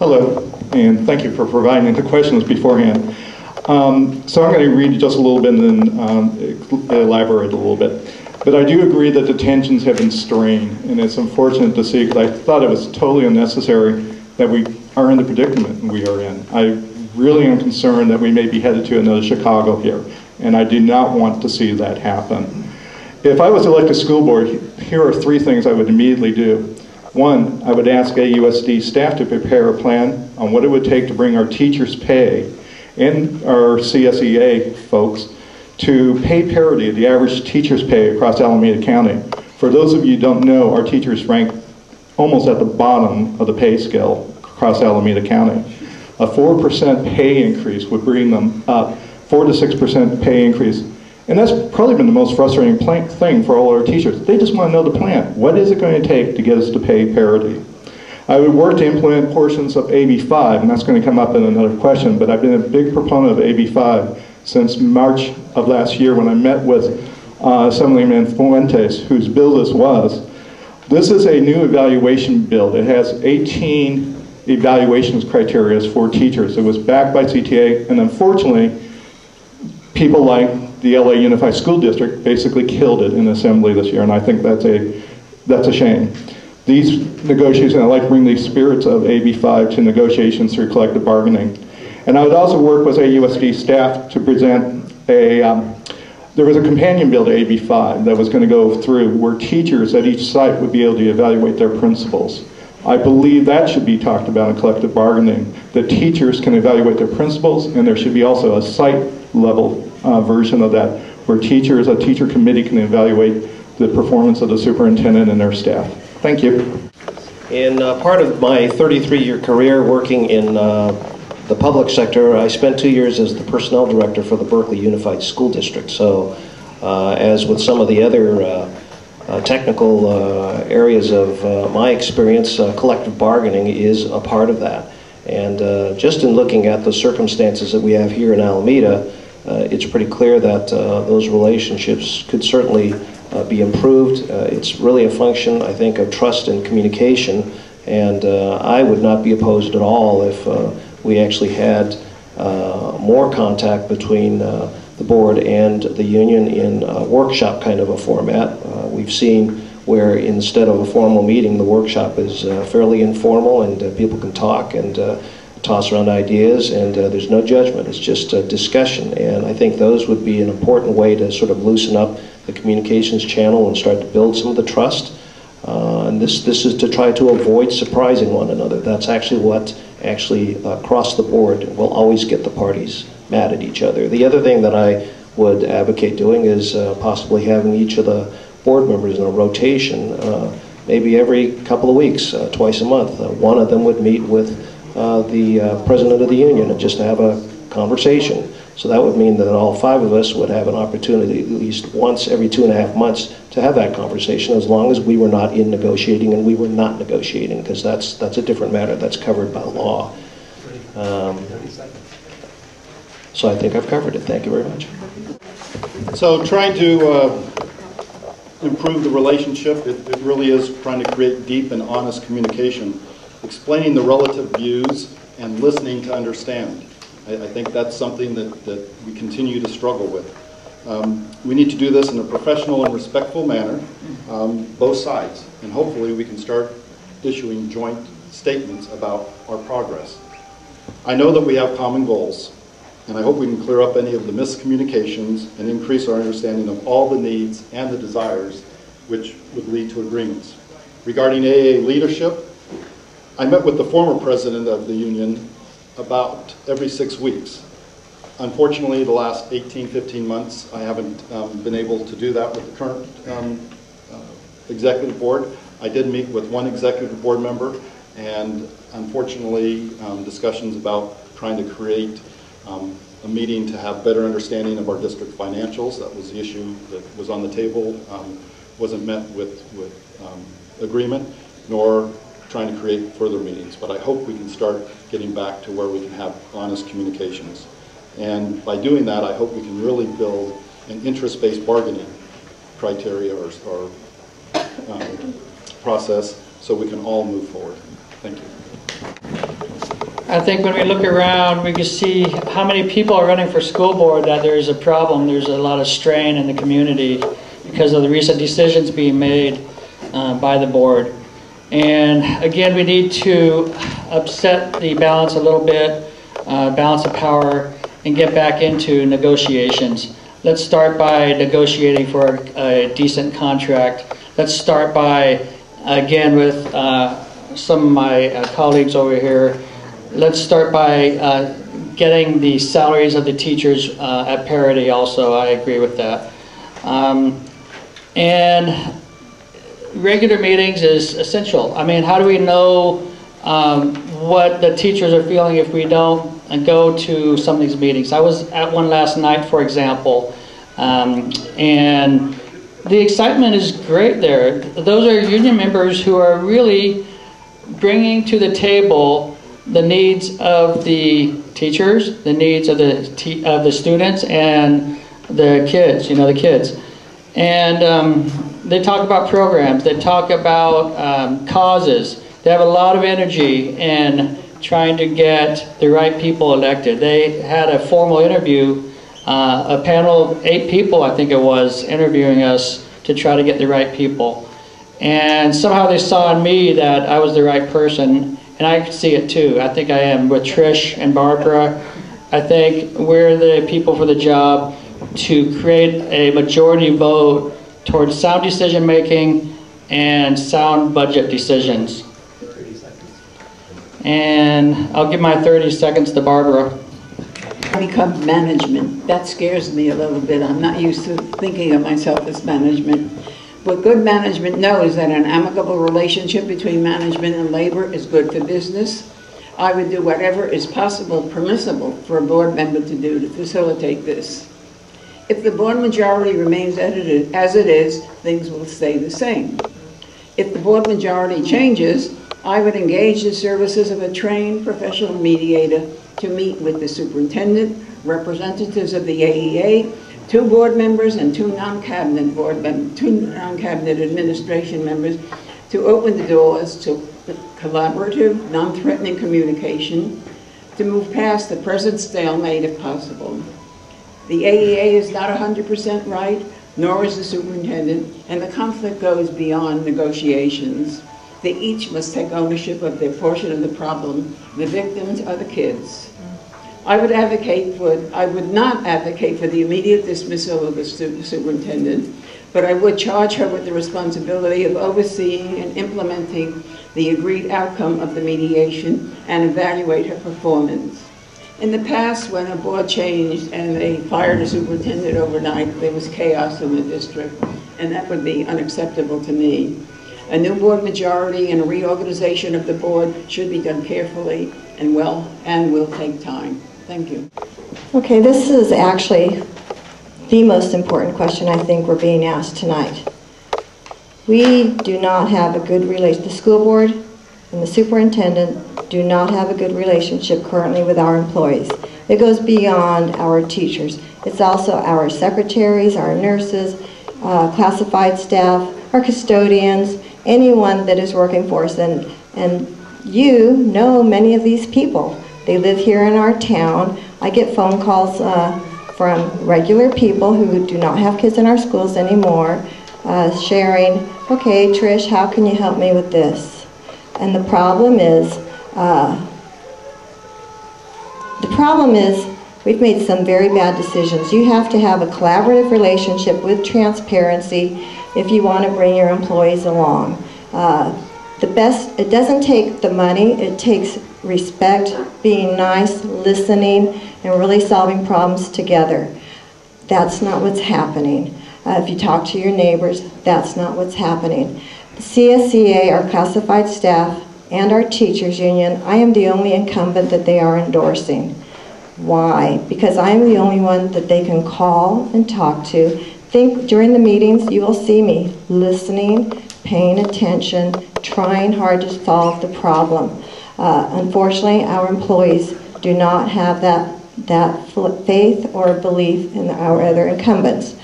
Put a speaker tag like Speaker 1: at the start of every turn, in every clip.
Speaker 1: Hello, and thank you for providing the questions beforehand. So I'm going to read just a little bit and then elaborate a little bit. But I do agree that the tensions have been strained, and it's unfortunate to see, because I thought it was totally unnecessary that we are in the predicament we are in. I really am concerned that we may be headed to another Chicago here, and I do not want to see that happen. If I was elected school board, here are three things I would immediately do. One, I would ask AUSD staff to prepare a plan on what it would take to bring our teachers' pay and our CSEA folks to pay parity at the average teacher's pay across Alameda County. For those of you who don't know, our teachers rank almost at the bottom of the pay scale across Alameda County. A 4% pay increase would bring them up, 4 to 6% pay increase. And that's probably been the most frustrating thing for all our teachers. They just want to know the plan. What is it going to take to get us to pay parity? I would work to implement portions of AB5, and that's going to come up in another question, but I've been a big proponent of AB5 since March of last year when I met with Assemblyman Fuentes, whose bill this was. This is a new evaluation bill. It has 18 evaluations criteria for teachers. It was backed by CTA, and unfortunately, people like the LA Unified School District basically killed it in assembly this year, and I think that's a shame. These negotiations, and I'd like to bring the spirits of AB5 to negotiations through collective bargaining. And I would also work with AUSD staff to present there was a companion bill to AB5 that was going to go through where teachers at each site would be able to evaluate their principals. I believe that should be talked about in collective bargaining, that teachers can evaluate their principals, and there should be also a site level version of that where teachers, a teacher committee can evaluate the performance of the superintendent and their staff. Thank you.
Speaker 2: In part of my 33-year career working in the public sector, I spent 2 years as the personnel director for the Berkeley Unified School District. So as with some of the other technical areas of my experience, collective bargaining is a part of that. And just in looking at the circumstances that we have here in Alameda, it's pretty clear that those relationships could certainly be improved. It's really a function, I think, of trust and communication, and I would not be opposed at all if we actually had more contact between the board and the union in a workshop kind of a format. We've seen where instead of a formal meeting, the workshop is fairly informal, and people can talk and toss around ideas, and there's no judgment. It's just a discussion, and I think those would be an important way to sort of loosen up the communications channel and start to build some of the trust. And this is to try to avoid surprising one another. That's actually what across the board will always get the parties mad at each other. The other thing that I would advocate doing is possibly having each of the board members in a rotation, maybe every couple of weeks, twice a month. One of them would meet with the president of the union and just have a conversation. So that would mean that all 5 of us would have an opportunity at least once every 2.5 months to have that conversation, as long as we were not in negotiating, and we were not negotiating, because that's a different matter. That's covered by law. So I think I've covered it. Thank you very much.
Speaker 3: So trying to improve the relationship, it really is trying to create deep and honest communication, explaining the relative views and listening to understand. I think that's something that we continue to struggle with. We need to do this in a professional and respectful manner, both sides, and hopefully we can start issuing joint statements about our progress. I know that we have common goals, and I hope we can clear up any of the miscommunications and increase our understanding of all the needs and the desires which would lead to agreements. Regarding AA leadership, I met with the former president of the union about every 6 weeks. Unfortunately, the last 15 months, I haven't been able to do that with the current executive board. I did meet with one executive board member, and unfortunately, discussions about trying to create a meeting to have better understanding of our district financials. That was the issue that was on the table, wasn't met with agreement, nor trying to create further meetings. But I hope we can start getting back to where we can have honest communications. And by doing that, I hope we can really build an interest-based bargaining criteria or process so we can all move forward. Thank you.
Speaker 4: I think when we look around, we can see how many people are running for school board, that there is a problem. There's a lot of strain in the community because of the recent decisions being made by the board. And again, we need to upset the balance a little bit, balance of power, and get back into negotiations. Let's start by negotiating for a decent contract. Let's start by, again, with some of my colleagues over here, let's start by getting the salaries of the teachers at parity also. I agree with that. And regular meetings is essential. I mean, how do we know what the teachers are feeling if we don't go to some of these meetings? I was at one last night, for example, and the excitement is great there. Those are union members who are really bringing to the table the needs of the teachers, the needs of the students and the kids, the kids. And they talk about programs, they talk about causes. They have a lot of energy in trying to get the right people elected. They had a formal interview, a panel of 8 people, I think it was, interviewing us to try to get the right people. And somehow they saw in me that I was the right person, and I see it too. I think I am with Trish and Barbara. I think we're the people for the job to create a majority vote towards sound decision making and sound budget decisions.
Speaker 5: 30 seconds.
Speaker 4: And I'll give my 30 seconds to Barbara.
Speaker 6: Become management. That scares me a little bit. I'm not used to thinking of myself as management. What good management knows that an amicable relationship between management and labor is good for business. I would do whatever is possible, permissible for a board member to do to facilitate this. If the board majority remains as it is, things will stay the same. If the board majority changes, I would engage the services of a trained professional mediator to meet with the superintendent, representatives of the AEA, 2 board members and 2 non-cabinet administration members to open the doors to collaborative, non-threatening communication, to move past the present stalemate if possible. The AEA is not 100% right, nor is the superintendent, and the conflict goes beyond negotiations. They each must take ownership of their portion of the problem. The victims are the kids. I would not advocate for the immediate dismissal of the superintendent, but I would charge her with the responsibility of overseeing and implementing the agreed outcome of the mediation and evaluate her performance. In the past, when a board changed and they fired a superintendent overnight, there was chaos in the district, and that would be unacceptable to me. A new board majority and a reorganization of the board should be done carefully and will take time. Thank you.
Speaker 7: Okay, this is actually the most important question I think we're being asked tonight. We do not have a good relationship. The school board and the superintendent do not have a good relationship currently with our employees. It goes beyond our teachers. It's also our secretaries, our nurses, classified staff, our custodians, anyone that is working for us. And you know many of these people. They live here in our town. I get phone calls from regular people who do not have kids in our schools anymore, sharing, okay, Trish, how can you help me with this? And the problem is we've made some very bad decisions. You have to have a collaborative relationship with transparency if you want to bring your employees along. It doesn't take the money, it takes respect, being nice, listening, and really solving problems together. That's not what's happening. If you talk to your neighbors, that's not what's happening. The CSEA, our classified staff, and our teachers union, I am the only incumbent that they are endorsing. Why? Because I am the only one that they can call and talk to. During the meetings, you will see me listening, paying attention, trying hard to solve the problem. Unfortunately, our employees do not have that faith or belief in our other incumbents.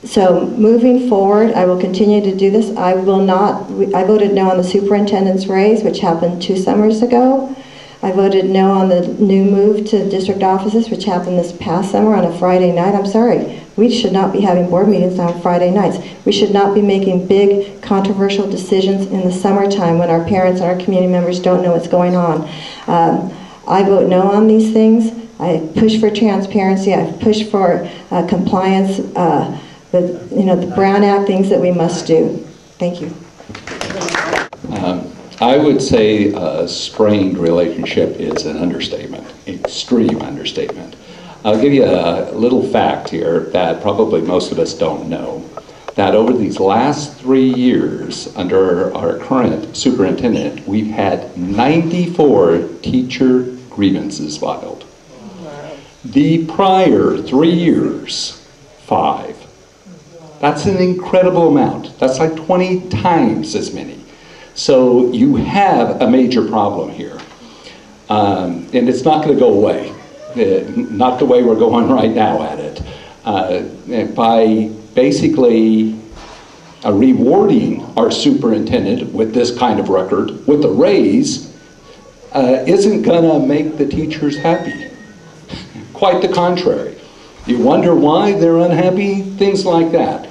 Speaker 7: So moving forward, I will continue to do this. I voted no on the superintendent's raise, which happened 2 summers ago. I voted no on the new move to district offices, which happened this past summer on a Friday night. I'm sorry, we should not be having board meetings on Friday nights. We should not be making big controversial decisions in the summertime when our parents and our community members don't know what's going on. I vote no on these things. I push for transparency. I push for compliance with the Brown Act, things that we must do. Thank you.
Speaker 5: I would say a strained relationship is an understatement, extreme understatement. I'll give you a little fact here that probably most of us don't know, that over these last 3 years under our current superintendent, we've had 94 teacher grievances filed. The prior 3 years, 5. That's an incredible amount. That's like 20 times as many. So you have a major problem here. And it's not going to go away. Not the way we're going right now at it. By basically rewarding our superintendent with this kind of record, with a raise, isn't going to make the teachers happy. Quite the contrary. You wonder why they're unhappy? Things like that.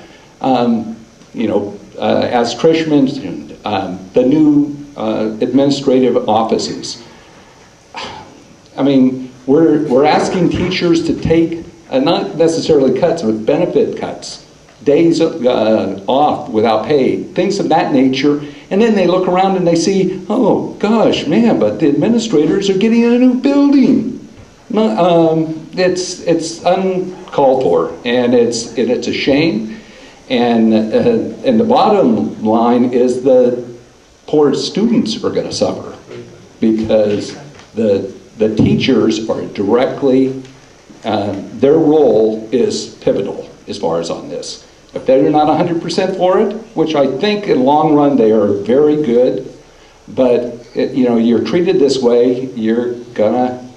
Speaker 5: As Trish mentioned, the new administrative offices. I mean, we're asking teachers to take, not necessarily cuts, but benefit cuts, days off without pay, things of that nature, and then they look around and they see, oh gosh, man, but the administrators are getting a new building. It's uncalled for, and it's a shame. And the bottom line is the poor students are going to suffer because the teachers are directly, their role is pivotal as far as on this. If they're not 100% for it, which I think in the long run they are very good, but you're treated this way, you're gonna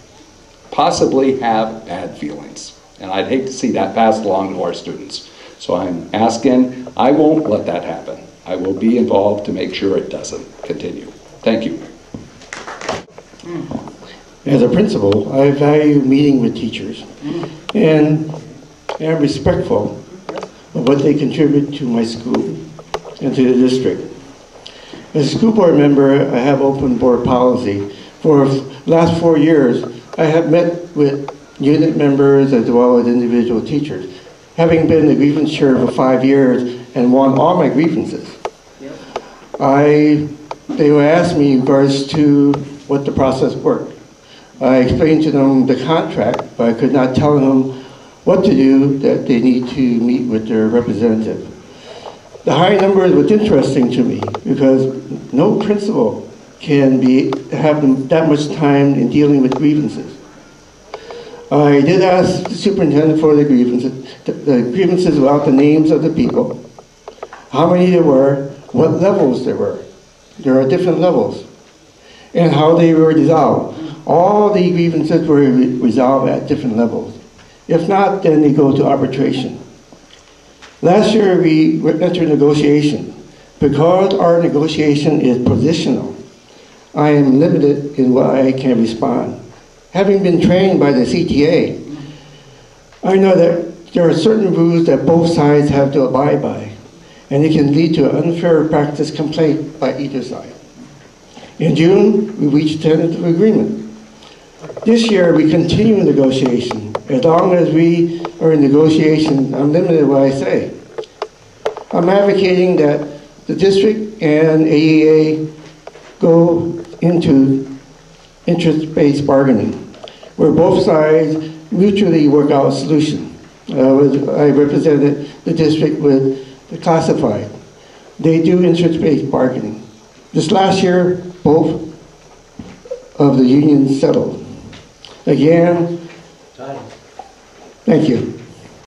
Speaker 5: possibly have bad feelings. And I'd hate to see that passed along to our students. So I'm asking, I won't let that happen. I will be involved to make sure it doesn't continue. Thank you.
Speaker 8: As a principal, I value meeting with teachers and am respectful of what they contribute to my school and to the district. As a school board member, I have open board policy. For the last 4 years, I have met with unit members as well as individual teachers, having been the grievance chair for 5 years and won all my grievances. They were asking me in regards to what the process worked. I explained to them the contract, but I could not tell them what to do, that they need to meet with their representative. The high numbers was interesting to me because no principal can have that much time in dealing with grievances. I did ask the superintendent for the grievances about the names of the people, how many there were, what levels there were. There are different levels, and how they were resolved. All the grievances were resolved at different levels. If not, then they go to arbitration. Last year we entered negotiation. Because our negotiation is positional, I am limited in what I can respond. Having been trained by the CTA, I know that there are certain rules that both sides have to abide by, and it can lead to an unfair practice complaint by either side. In June, we reached a tentative agreement. This year, we continue negotiation. As long as we are in negotiation, I'm limited in what I say. I'm advocating that the district and AEA go into interest-based bargaining, where both sides mutually work out a solution. I represented the district with the classified. They do interest-based bargaining. This last year, both of the unions settled. Again, thank you.